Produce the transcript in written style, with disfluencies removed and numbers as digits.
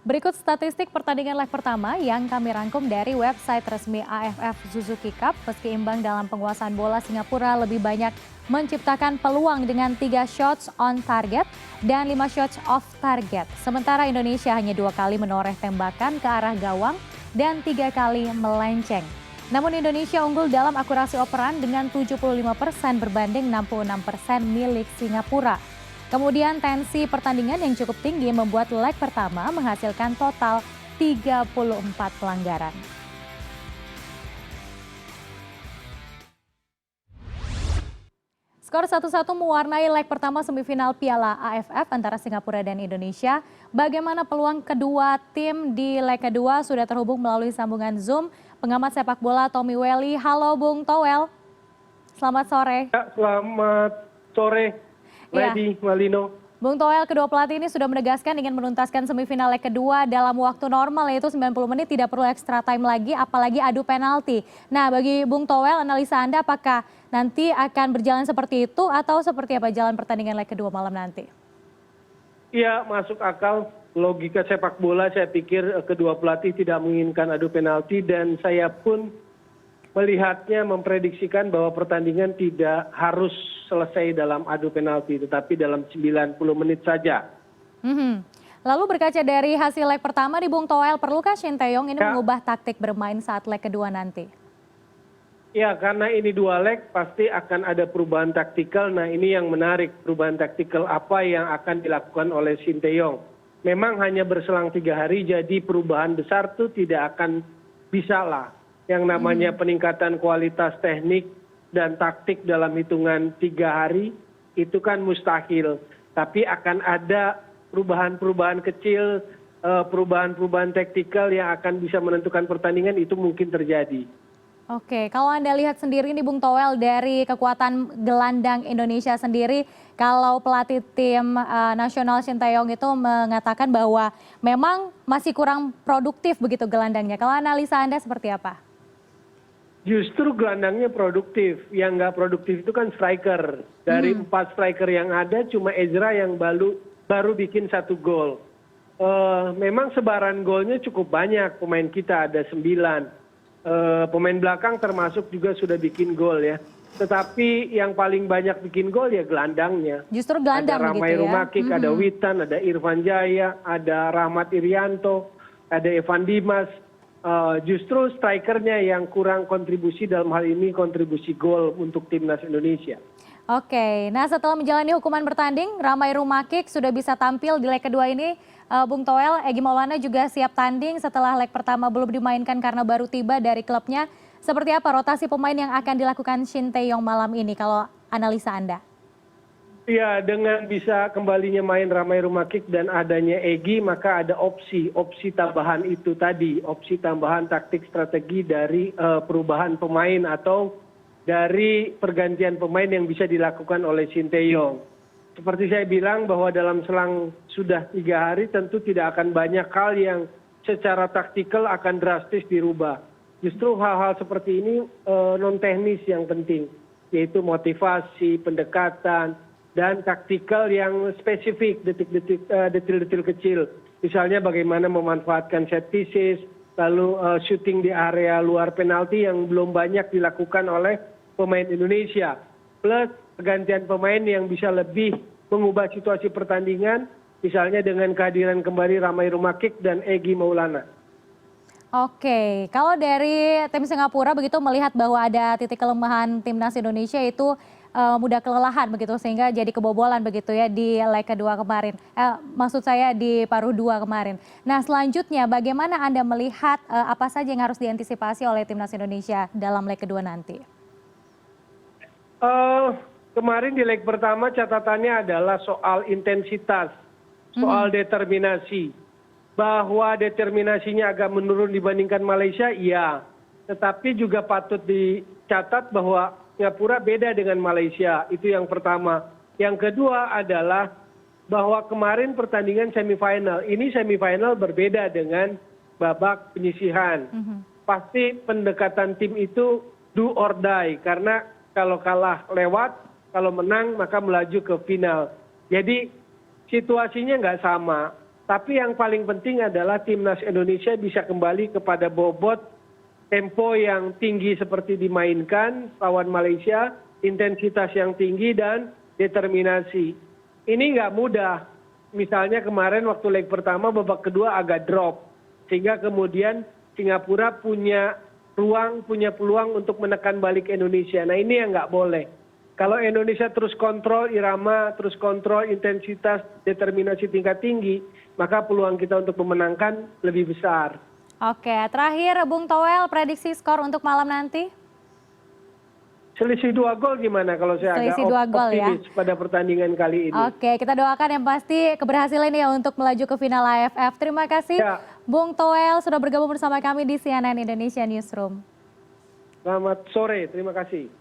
Berikut statistik pertandingan leg pertama yang kami rangkum dari website resmi AFF Suzuki Cup. Meski imbang dalam penguasaan bola, Singapura lebih banyak menciptakan peluang dengan 3 shots on target dan 5 shots off target. Sementara Indonesia hanya 2 kali menoreh tembakan ke arah gawang dan 3 kali melenceng. Namun Indonesia unggul dalam akurasi operan dengan 75% berbanding 66% milik Singapura. Kemudian tensi pertandingan yang cukup tinggi membuat leg pertama menghasilkan total 34 pelanggaran. Skor 1-1 mewarnai leg pertama semifinal Piala AFF antara Singapura dan Indonesia. Bagaimana peluang kedua tim di leg kedua sudah terhubung melalui sambungan Zoom pengamat sepak bola Tommy Welly. Halo Bung Towel, selamat sore. Ya, selamat sore. Lady Malino. Bung Toel, kedua pelatih ini sudah menegaskan ingin menuntaskan semifinal leg kedua dalam waktu normal, yaitu 90 menit, tidak perlu extra time lagi, apalagi adu penalti. Nah, bagi Bung Toel, analisa Anda apakah nanti akan berjalan seperti itu atau seperti apa jalan pertandingan leg kedua malam nanti? Iya, masuk akal. Logika sepak bola saya pikir kedua pelatih tidak menginginkan adu penalti dan saya pun melihatnya memprediksikan bahwa pertandingan tidak harus selesai dalam adu penalti, tetapi dalam 90 menit saja. Lalu berkaca dari hasil leg pertama di Bung Toel, perlukah Shin Tae-yong ini mengubah taktik bermain saat leg kedua nanti? Ya, karena ini 2 leg pasti akan ada perubahan taktikal. Nah, ini yang menarik, perubahan taktikal apa yang akan dilakukan oleh Shin Tae-yong. Memang hanya berselang 3 hari, jadi perubahan besar itu tidak akan bisa lah. Yang namanya peningkatan kualitas teknik dan taktik dalam hitungan 3 hari itu kan mustahil. Tapi akan ada perubahan-perubahan kecil, perubahan-perubahan taktikal yang akan bisa menentukan pertandingan, itu mungkin terjadi. Oke, kalau Anda lihat sendiri nih Bung Toel, dari kekuatan gelandang Indonesia sendiri, kalau pelatih tim nasional Shin Tae-yong itu mengatakan bahwa memang masih kurang produktif begitu gelandangnya. Kalau analisa Anda seperti apa? Justru gelandangnya produktif. Yang nggak produktif itu kan striker. Dari 4 striker yang ada, cuma Ezra yang baru bikin 1 gol. Memang sebaran golnya cukup banyak. Pemain kita ada 9. Pemain belakang termasuk juga sudah bikin gol ya. Tetapi yang paling banyak bikin gol ya gelandangnya. Justru gelandang ada Ramai gitu ya? Rumakik, ada Witan, ada Irfan Jaya, ada Rahmat Irianto, ada Evan Dimas. Justru strikernya yang kurang kontribusi, dalam hal ini kontribusi gol untuk timnas Indonesia. Oke, nah setelah menjalani hukuman bertanding, Ramai Rumakik sudah bisa tampil di leg kedua ini. Bung Toel, Egy Maulana juga siap tanding setelah leg pertama belum dimainkan karena baru tiba dari klubnya. Seperti apa rotasi pemain yang akan dilakukan Shin Tae-yong malam ini kalau analisa Anda? Ya, dengan bisa kembalinya main Ramai Rumakik dan adanya Egy, maka ada opsi tambahan itu tadi, opsi tambahan taktik strategi dari perubahan pemain atau dari pergantian pemain yang bisa dilakukan oleh Shin Tae-yong. Seperti saya bilang bahwa dalam selang sudah 3 hari tentu tidak akan banyak hal yang secara taktikal akan drastis dirubah. Justru hal-hal seperti ini non teknis yang penting, yaitu motivasi, pendekatan, dan taktikal yang spesifik, detil-detil kecil. Misalnya bagaimana memanfaatkan set pieces, lalu shooting di area luar penalti yang belum banyak dilakukan oleh pemain Indonesia. Plus pergantian pemain yang bisa lebih mengubah situasi pertandingan, misalnya dengan kehadiran kembali Ramai Rumakik dan Egy Maulana. Oke, kalau dari tim Singapura begitu melihat bahwa ada titik kelemahan timnas Indonesia itu mudah kelelahan begitu sehingga jadi kebobolan begitu ya di leg kedua kemarin. Maksud saya di paruh 2 kemarin. Nah, selanjutnya bagaimana Anda melihat apa saja yang harus diantisipasi oleh timnas Indonesia dalam leg kedua nanti? Kemarin di leg pertama catatannya adalah soal intensitas, soal determinasi. Bahwa determinasinya agak menurun dibandingkan Malaysia, iya. Tetapi juga patut dicatat bahwa Singapura beda dengan Malaysia, itu yang pertama. Yang kedua adalah bahwa kemarin pertandingan semifinal, ini semifinal berbeda dengan babak penyisihan. Pasti pendekatan tim itu do or die, karena kalau kalah lewat, kalau menang maka melaju ke final. Jadi situasinya nggak sama. Tapi yang paling penting adalah timnas Indonesia bisa kembali kepada bobot tempo yang tinggi seperti dimainkan lawan Malaysia, intensitas yang tinggi dan determinasi. Ini nggak mudah. Misalnya kemarin waktu leg pertama babak kedua agak drop. Sehingga kemudian Singapura punya ruang, punya peluang untuk menekan balik Indonesia. Nah ini yang nggak boleh. Kalau Indonesia terus kontrol irama, terus kontrol intensitas, determinasi tingkat tinggi, maka peluang kita untuk memenangkan lebih besar. Oke, terakhir Bung Toel, prediksi skor untuk malam nanti? Selisih 2 gol gimana kalau saya Selisih agak 2 gol, optimis pada pertandingan kali ini. Oke, kita doakan yang pasti keberhasilan ya untuk melaju ke final AFF. Terima kasih Ya. Bung Toel sudah bergabung bersama kami di CNN Indonesia Newsroom. Selamat sore, terima kasih.